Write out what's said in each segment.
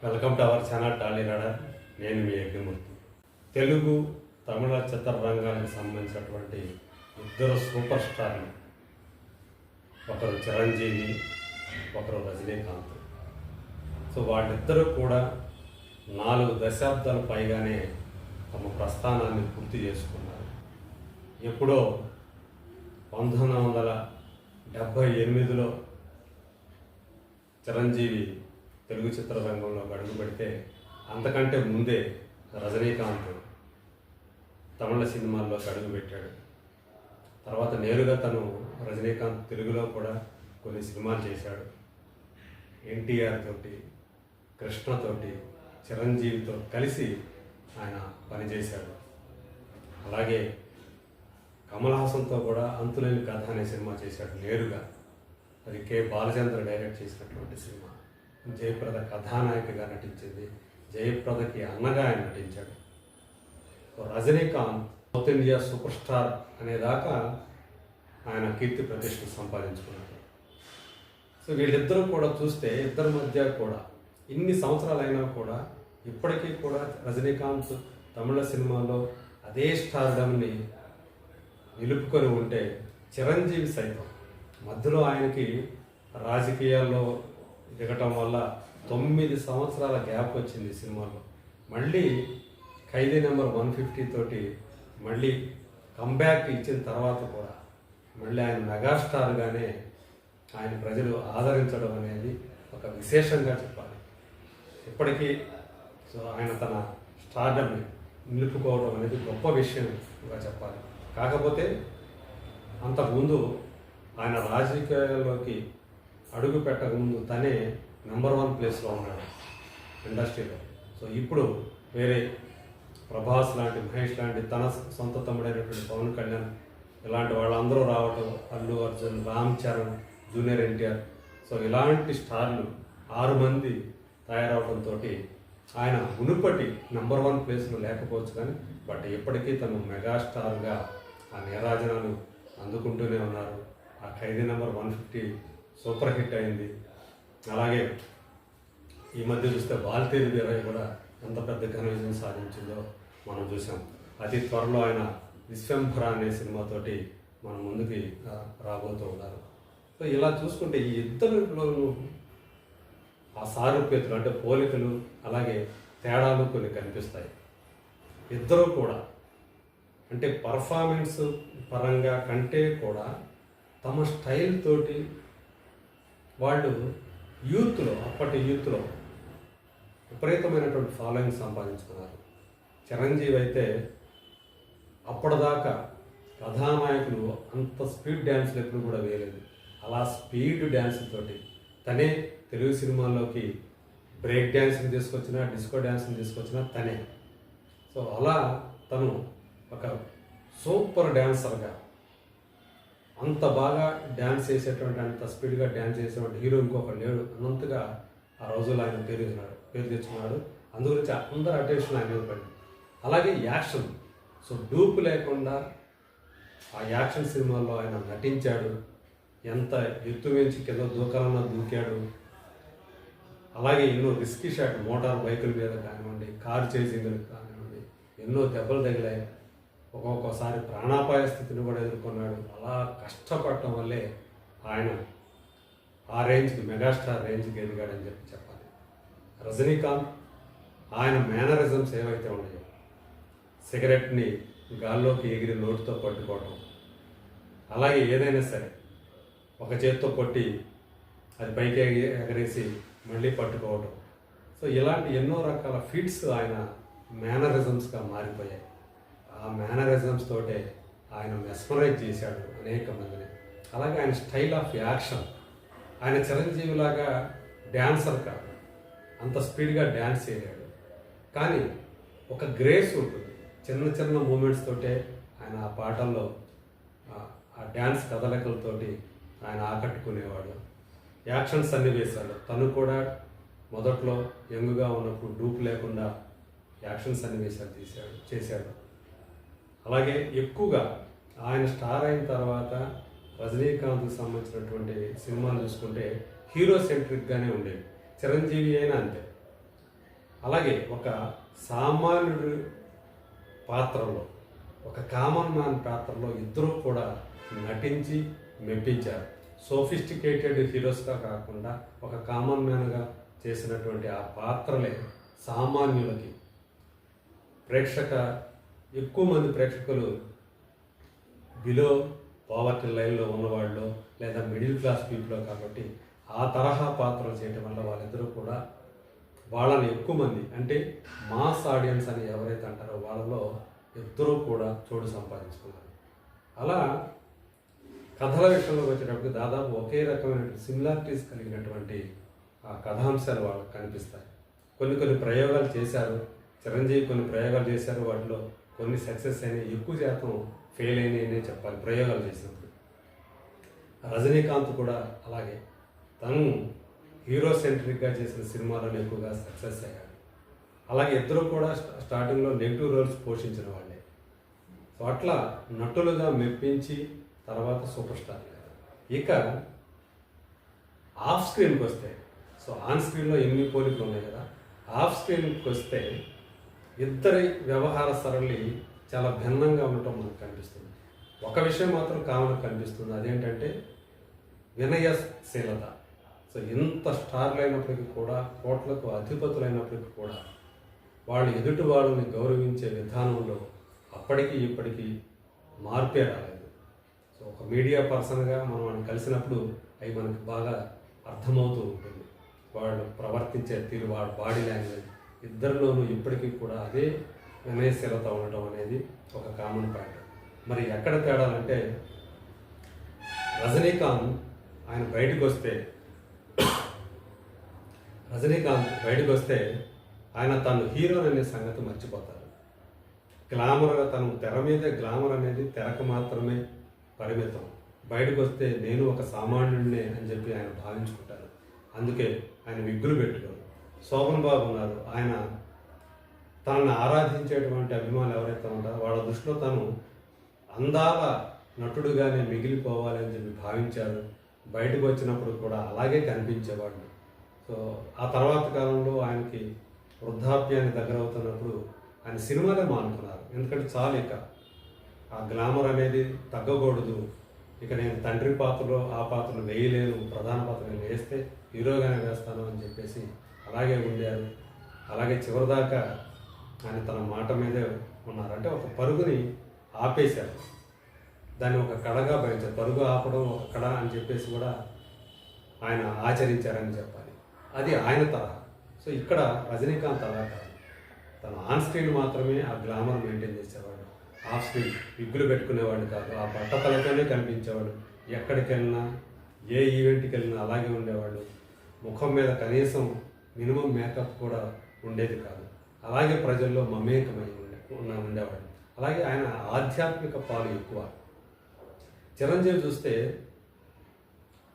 Welcome to our channel Tally radar. నేను మీ యజ్ఞమూర్తి. తెలుగు తమిళ చిత్రరంగానికి సంబంధించినటువంటి ఇద్దరు సూపర్ స్టార్లు, ఒకరు చిరంజీవి, ఒకరు రజనీకాంత్. సో వాళ్ళిద్దరూ కూడా 4 దశాబ్దాల పైగానే తమ ప్రస్థానాన్ని పూర్తి చేసుకున్నారు. ఎప్పుడో 1978లో చిరంజీవి తెలుగు చిత్రరంగంలో అడుగు పెడితే, అంతకంటే ముందే రజనీకాంత్ తమిళ సినిమాల్లోకి అడుగుపెట్టాడు. తర్వాత నేరుగా తను రజనీకాంత్ తెలుగులో కూడా కొన్ని సినిమాలు చేశాడు. ఎన్టీఆర్ తోటి, కృష్ణతోటి, చిరంజీవితో కలిసి ఆయన పనిచేశాడు. అలాగే కమల్ హాసన్తో కూడా అంతులేని కథ అనే సినిమా చేశాడు నేరుగా. అది కె బాలచంద్ర డైరెక్ట్ చేసినటువంటి సినిమా. జయప్రద కథానాయికగా నటించింది. జయప్రదకి అన్నగా ఆయన నటించాడు. Rajinikanth south India super star అనేదాకా ఆయన కీర్తి ప్రతిష్టలు సంపాదించుకున్నాడు. సో వీళ్ళిద్దరూ కూడా చూస్తే, ఇద్దరి మధ్య కూడా ఇన్ని సంవత్సరాలైనా కూడా ఇప్పటికీ కూడా రజనీకాంత్ తమిళ సినిమాలో అదే స్టార్డమ్ని నిలుపుకొని ఉంటే, చిరంజీవి సైతం మధ్యలో ఆయనకి రాజకీయాల్లో దిగటం వల్ల 9 సంవత్సరాల గ్యాప్ వచ్చింది సినిమాలో. మళ్ళీ ఖైదీ నెంబర్ 150 తోటి మళ్ళీ కంబ్యాక్ ఇచ్చిన తర్వాత కూడా మళ్ళీ ఆయన మెగాస్టార్గానే ఆయన ప్రజలు ఆదరించడం అనేది ఒక విశేషంగా చెప్పాలి. ఇప్పటికీ సో ఆయన తన స్టార్డమ్ని నిలుపుకోవడం అనేది గొప్ప విషయంగా చెప్పాలి. కాకపోతే అంతకుముందు ఆయన రాజకీయాల్లోకి అడుగు పెట్టకముందు తనే నెంబర్ 1 ప్లేస్లో ఉన్నాడు ఇండస్ట్రీలో. సో ఇప్పుడు వేరే ప్రభాస్ లాంటి, మహేష్ లాంటి, తన సొంత తమ్ముడైనటువంటి పవన్ కళ్యాణ్ ఇలాంటి వాళ్ళందరూ రావటం, అల్లు అర్జున్, రామ్ చరణ్, జూనియర్ ఎన్టీఆర్, సో ఇలాంటి స్టార్లు 6 మంది తయారవడంతో ఆయన మునుపటి నెంబర్ 1 ప్లేస్లో లేకపోవచ్చు, కానీ బట్ ఇప్పటికీ తను మెగాస్టార్గా ఆ నీరాజనాలు అందుకుంటూనే ఉన్నారు. ఆ ఖైదీ నెంబర్ 150 సూపర్ హిట్ అయింది. అలాగే ఈ మధ్య చూస్తే వాల్తేరు వీరయ్య కూడా ఎంత పెద్ద ఘన విజయం సాధించిందో మనం చూసాం. అతి త్వరలో ఆయన విశ్వంభర అనే సినిమాతోటి మన ముందుకి రాబోతూ ఉన్నారు. సో ఇలా చూసుకుంటే ఈ ఇద్దరిలోనూ ఆ సారూప్యతలు, అంటే పోలికలు, అలాగే తేడాలు కొన్ని కనిపిస్తాయి. ఇద్దరూ కూడా అంటే పర్ఫార్మెన్స్ పరంగా కంటే కూడా తమ స్టైల్ తోటి వాళ్ళు అప్పటి యూత్లో విపరీతమైనటువంటి ఫాలోయింగ్ సంపాదించుకున్నారు. చిరంజీవి అయితే అప్పటిదాకా కథానాయకులు అంత స్పీడ్ డ్యాన్స్లు ఎప్పుడు కూడా వేయలేదు. అలా స్పీడ్ డ్యాన్స్ తోటి తనే తెలుగు సినిమాల్లోకి బ్రేక్ డ్యాన్స్ని తీసుకొచ్చినా, డిస్కో డ్యాన్స్ని తీసుకొచ్చినా తనే. సో అలా తను ఒక సూపర్ డ్యాన్సర్గా, అంత బాగా డ్యాన్స్ చేసేటువంటి, అంత స్పీడ్గా డ్యాన్స్ చేసేటువంటి హీరో ఇంకొక లేడు అన్నంతగా ఆ రోజుల్లో ఆయన పేరు తెచ్చుకున్నాడు. అందుగురించి అందరూ అటెన్షన్ ఆయన మీద పడింది. అలాగే యాక్షన్, సో డూప్ లేకుండా ఆ యాక్షన్ సినిమాల్లో ఆయన నటించాడు. ఎంత ఎత్తు వేయించి కింద దూకాలన్నా దూకాడు. అలాగే ఎన్నో రిస్కీ షాట్, మోటార్ బైకుల మీద కానివ్వండి, కారు చేసింగ్లు కానివ్వండి, ఎన్నో దెబ్బలు తగిలాయి. ఒక్కొక్కసారి ప్రాణాపాయ స్థితిని కూడా ఎదుర్కొన్నాడు. అలా కష్టపడటం వల్లే ఆయన ఆ రేంజ్కి, మెగాస్టార్ రేంజ్కి ఎదిగాడని చెప్పాలి. రజనీకాంత్ ఆయన మేనరిజమ్స్ ఏవైతే ఉన్నాయో, సిగరెట్ని గాల్లోకి ఎగిరి నోటితో పట్టుకోవటం, అలాగే ఏదైనా సరే ఒక చేత్తో కొట్టి అది పైకి ఎగరేసి మళ్ళీ పట్టుకోవటం, సో ఇలాంటి ఎన్నో రకాల ఫీట్స్ ఆయన మేనరిజమ్స్గా మారిపోయాయి. ఆ మేనరిజమ్స్ తోటే ఆయన మెస్మరైజ్ చేశాడు అనేక మందిని. అలాగే ఆయన స్టైల్ ఆఫ్ యాక్షన్, ఆయన చిరంజీవిలాగా డ్యాన్సర్ కాదు, అంత స్పీడ్గా డ్యాన్స్ చేయలేడు, కానీ ఒక గ్రేస్ ఉంటుంది. చిన్న చిన్న మూమెంట్స్ తోటే ఆయన ఆ పాటల్లో ఆ డ్యాన్స్ కదలికలతోటి ఆయన ఆకట్టుకునేవాడు. యాక్షన్ సన్నివేశాలు తను కూడా మొదట్లో యంగ్గా ఉన్నప్పుడు డూప్ లేకుండా యాక్షన్ సన్నివేశాలు చేశాడు. అలాగే ఎక్కువగా ఆయన స్టార్ అయిన తర్వాత రజనీకాంత్కి సంబంధించినటువంటి సినిమాలు చూసుకుంటే హీరో సెంట్రిక్గానే ఉండేవి. చిరంజీవి అయినా అంతే, అలాగే ఒక సామాన్యుడు పాత్రలో, ఒక కామన్ మ్యాన్ పాత్రలో ఇద్దరూ కూడా నటించి మెప్పించారు. సోఫిస్టికేటెడ్ హీరోస్గా కాకుండా ఒక కామన్ మ్యాన్గా చేసినటువంటి ఆ పాత్రలే సామాన్యులకి ఎక్కువ మంది ప్రేక్షకులు బిలో పావర్టీ లైన్లో ఉన్నవాళ్ళు లేదా మిడిల్ క్లాస్ పీపుల్ కాబట్టి ఆ తరహా పాత్రలు చేయడం వల్ల వాళ్ళిద్దరూ కూడా వాళ్ళని ఎక్కువ మంది అంటే మాస్ ఆడియన్స్ అని ఎవరైతే అంటారో వాళ్ళలో ఇద్దరూ కూడా చోటు సంపాదించుకున్నారు. అలా కథల విషయంలోకి వచ్చేటప్పుడు దాదాపు ఒకే రకమైన సిమిలారిటీస్ కలిగినటువంటి ఆ కథాంశాలు వాళ్ళకి కనిపిస్తాయి. కొన్ని ప్రయోగాలు చేశారు, చిరంజీవి కొన్ని ప్రయోగాలు చేశారు, వాటిలో కొన్ని సక్సెస్ అయినాయి, ఎక్కువ శాతం ఫెయిల్ అయినాయనే చెప్పాలి ప్రయోగాలు చేసినప్పుడు. రజనీకాంత్ కూడా అలాగే తను హీరో సెంట్రిక్గా చేసిన సినిమాలను ఎక్కువగా సక్సెస్ అయ్యాడు. అలాగే ఇద్దరు కూడా స్టార్టింగ్లో నెగిటివ్ రోల్స్ పోషించిన వాళ్ళే. సో అట్లా నటులుగా మెప్పించి తర్వాత సూపర్ స్టార్. ఇక ఆఫ్ స్క్రీన్కి వస్తే, సో ఆన్ స్క్రీన్లో ఎన్ని పోలికలు ఉన్నాయి కదా, ఆఫ్ స్క్రీన్కి వస్తే ఇద్దరి వ్యవహార సరళి చాలా భిన్నంగా ఉండటం మనకు కనిపిస్తుంది. ఒక విషయం మాత్రం కామన్ కనిపిస్తుంది, అదేంటంటే వినయశీలత. సో ఇంత స్టార్లు అయినప్పటికీ కూడా, కోట్లకు అధిపతులైనప్పటికీ కూడా వాళ్ళు ఎదుటి వాళ్ళని గౌరవించే విధానంలో అప్పటికి ఇప్పటికీ మార్పే రాలేదు. సో ఒక మీడియా పర్సన్గా మనం వాళ్ళని కలిసినప్పుడు అవి మనకు బాగా అర్థమవుతూ ఉంటుంది. వాళ్ళు ప్రవర్తించే తీరు, వాళ్ళ బాడీ లాంగ్వేజ్, ఇద్దరిలోనూ ఇప్పటికీ కూడా అదే వినయశీలత ఉండటం అనేది ఒక కామన్ పాయింట్. మరి ఎక్కడ తేడాలంటే రజనీకాంత్ బయటకు వస్తే ఆయన తను హీరో అనే సంగతి మర్చిపోతారు. గ్లామర్గా తను తెర మీద గ్లామర్ అనేది తెరకు మాత్రమే పరిమితం. బయటకు వస్తే నేను ఒక సామాన్యుడినే అని చెప్పి ఆయన భావించుకుంటారు. అందుకే ఆయన విగ్గులు పెట్టుకోరు. శోభన్ బాబు ఉన్నారు, ఆయన తనను ఆరాధించేటువంటి అభిమానులు ఎవరైతే ఉంటారో వాళ్ళ దృష్టిలో తను అందాల నటుడుగానే మిగిలిపోవాలి అని చెప్పి భావించారు. బయటకు వచ్చినప్పుడు కూడా అలాగే కనిపించేవాడు. సో ఆ తర్వాత కాలంలో ఆయనకి వృద్ధాప్యాన్ని దగ్గరవుతున్నప్పుడు ఆయన సినిమాలే మానుకున్నారు. ఎందుకంటే చాలు, ఇక ఆ గ్లామర్ అనేది తగ్గకూడదు, ఇక నేను తండ్రి పాత్రలో ఆ పాత్రను వేయలేను, ప్రధాన పాత్ర నేను వేస్తే హీరోగానే వేస్తాను అని చెప్పేసి అలాగే ఉండారు. అలాగే చివరిదాకా ఆయన తన మాట మీదే ఉన్నారు. అంటే ఒక పరుగుని ఆపేశారు, దాన్ని ఒక కళగా భావించారు. పరుగు ఆపడం ఒక కళ అని చెప్పేసి కూడా ఆయన ఆచరించారని చెప్పాలి. అది ఆయన తరహా. సో ఇక్కడ రజనీకాంత్ అలా కాదు, తను ఆన్ స్క్రీన్ మాత్రమే ఆ గ్లామర్ మెయింటైన్ చేసేవాడు. ఆఫ్ స్క్రీన్ విగ్గులు పెట్టుకునేవాడు కాదు, ఆ బట్టతలతోనే కనిపించేవాడు. ఎక్కడికి వెళ్ళినా, ఏ ఈవెంట్కి వెళ్ళినా అలాగే ఉండేవాడు. ముఖం మీద కనీసం మినిమం మేకప్ కూడా ఉండేది కాదు. అలాగే ప్రజల్లో మమేకమై ఉండేవాడు. అలాగే ఆయన ఆధ్యాత్మిక పాలు ఎక్కువ. చిరంజీవి చూస్తే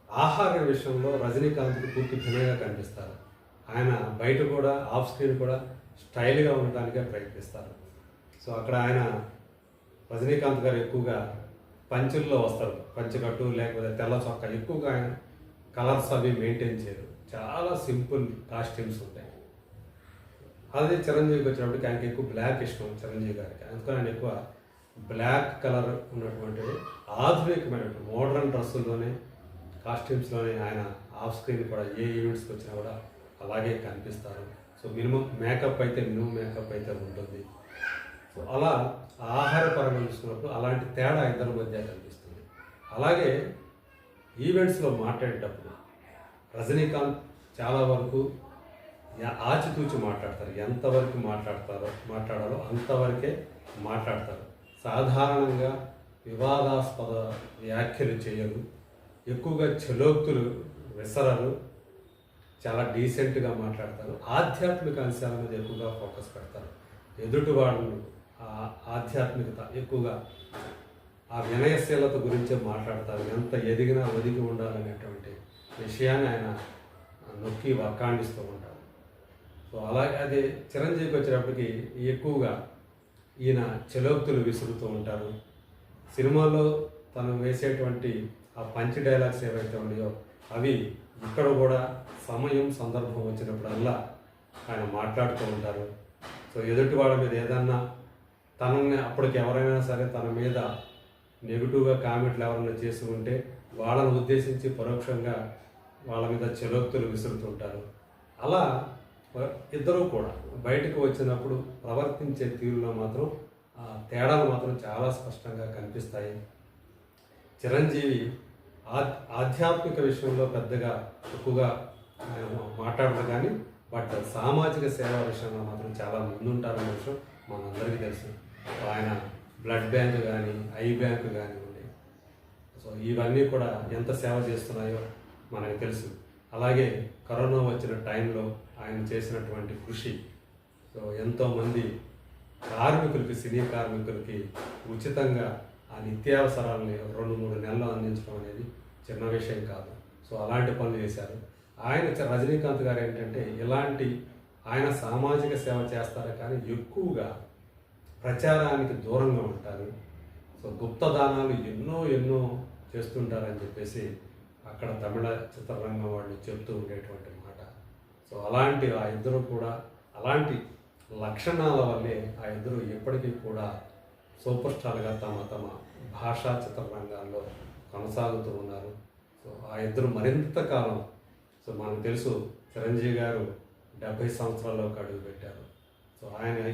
ఆహార విషయంలో రజనీకాంత్కి పూర్తి భిన్నంగా కనిపిస్తారు. ఆయన బయట కూడా ఆఫ్ స్క్రీన్ కూడా స్టైల్గా ఉండటానికే ప్రయత్నిస్తారు. సో అక్కడ ఆయన రజనీకాంత్ గారు ఎక్కువగా పంచుల్లో వస్తారు, పంచకట్టు లేకపోతే తెల్ల చొక్కా, ఎక్కువగా ఆయన కలర్స్ అవి మెయింటైన్ చేయరు, చాలా సింపుల్ కాస్ట్యూమ్స్ ఉంటాయి. అదే చిరంజీవికి వచ్చినప్పటికి ఆయనకి ఎక్కువ బ్లాక్ ఇష్టం చిరంజీవి గారికి. అందుకని ఆయన ఎక్కువ బ్లాక్ కలర్ ఉన్నటువంటి ఆధునికమైనటువంటి మోడర్న్ డ్రెస్సుల్లోనే, కాస్ట్యూమ్స్లోనే ఆయన ఆఫ్ స్క్రీన్ కూడా ఏ ఈవెంట్స్కి వచ్చినా కూడా అలాగే కనిపిస్తారు. సో మినిమం మేకప్ అయితే ఉంటుంది. సో అలా ఆహారపరంగా చూసుకున్నప్పుడు అలాంటి తేడా ఇద్దరి మధ్య కనిపిస్తుంది. అలాగే ఈవెంట్స్లో మాట్లాడేటప్పుడు రజనీకాంత్ చాలా వరకు ఆచితూచి మాట్లాడతారు. ఎంతవరకు మాట్లాడాలో అంతవరకే మాట్లాడతారు. సాధారణంగా వివాదాస్పద వ్యాఖ్యలు చేయరు, ఎక్కువగా చలోక్తులు విసరరు, చాలా డీసెంట్గా మాట్లాడతారు. ఆధ్యాత్మిక అంశాల మీద ఎక్కువగా ఫోకస్ పెడతారు. ఎదుటి వాళ్ళు ఆధ్యాత్మికత ఎక్కువగా, ఆ వినయశీలత గురించే మాట్లాడతారు. ఎంత ఎదిగినా ఒదిగి ఉండాలనేటువంటి విషయాన్ని ఆయన నొక్కి వక్కాణిస్తూ ఉంటారు. సో అలాగే అదే చిరంజీవికి వచ్చేటప్పటికి ఎక్కువగా ఈయన చలోక్తులు విసురుతూ ఉంటారు. సినిమాలో తను వేసేటువంటి ఆ పంచ్ డైలాగ్స్ ఏవైతే ఉన్నాయో అవి ఇక్కడ కూడా సమయం సందర్భం వచ్చినప్పుడల్లా ఆయన మాట్లాడుతూ ఉంటారు. సో ఎదుటి వాళ్ళ మీద ఏదన్నా తనని అప్పటికి ఎవరైనా సరే తన మీద నెగిటివ్గా కామెంట్లు ఎవరైనా చేసి ఉంటే వాళ్ళని ఉద్దేశించి పరోక్షంగా వాళ్ళ మీద చెలోక్తులు విసురుతుంటారు. అలా ఇద్దరూ కూడా బయటకు వచ్చినప్పుడు ప్రవర్తించే తీరులో మాత్రం ఆ తేడాలు మాత్రం చాలా స్పష్టంగా కనిపిస్తాయి. చిరంజీవి ఆధ్యాత్మిక విషయంలో పెద్దగా ఎక్కువగా మాట్లాడరు, కానీ బట్ సామాజిక సేవ విషయంలో మాత్రం చాలా ముందుంటారనే విషయం మనందరికీ తెలుసు. ఆయన బ్లడ్ బ్యాంక్ కానీ ఐ బ్యాంక్ కానివ్వండి, సో ఇవన్నీ కూడా ఎంత సేవ చేస్తున్నాయో మనకు తెలుసు. అలాగే కరోనా వచ్చిన టైంలో ఆయన చేసినటువంటి కృషి, సో ఎంతోమంది కార్మికులకి, సినీ కార్మికులకి ఉచితంగా ఆ నిత్యావసరాలని 2-3 నెలలు అందించడం అనేది చిన్న విషయం కాదు. సో అలాంటి పనులు చేశారు. రజనీకాంత్ గారు ఏంటంటే ఇలాంటి ఆయన సామాజిక సేవ చేస్తారు, కానీ ఎక్కువగా ప్రచారానికి దూరంగా ఉంటారు. సో గుప్తదానాలు ఎన్నో చేస్తుంటారని చెప్పేసి అక్కడ తమిళ చిత్రరంగం వాళ్ళు చెప్తూ ఉండేటువంటి మాట. సో అలాంటి ఆ ఇద్దరు కూడా అలాంటి లక్షణాల వల్లే ఆ ఇద్దరు ఎప్పటికీ కూడా సూపర్ స్టార్గా తమ భాషా చిత్రరంగాల్లో కొనసాగుతూ ఉన్నారు. సో ఆ ఇద్దరు మరింత కాలం, సో మనకు తెలుసు చిరంజీవి గారు 70 సంవత్సరాల్లోకి అడుగు పెట్టారు. సో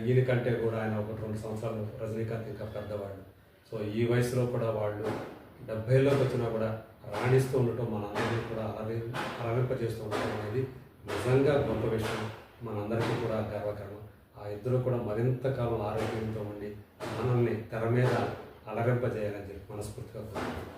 ఈయన కంటే కూడా ఆయన 1-2 సంవత్సరాలు రజనీకాంత్ ఇంకా పెద్దవాళ్ళు. సో ఈ వయసులో కూడా వాళ్ళు 70లోకి వచ్చినా కూడా రాణిస్తూ ఉండటం మనందరినీ కూడా అలరింపజేస్తూ ఉండటం అనేది నిజంగా గొప్ప విషయం, మనందరికీ కూడా గర్వకారణం. ఆ ఇద్దరు కూడా మరింత కాలం ఆరోగ్యంతో ఉండి మనల్ని తెర మీద అలరింపజేయాలని చెప్పి మనస్ఫూర్తిగా కోరుకుంటున్నాను.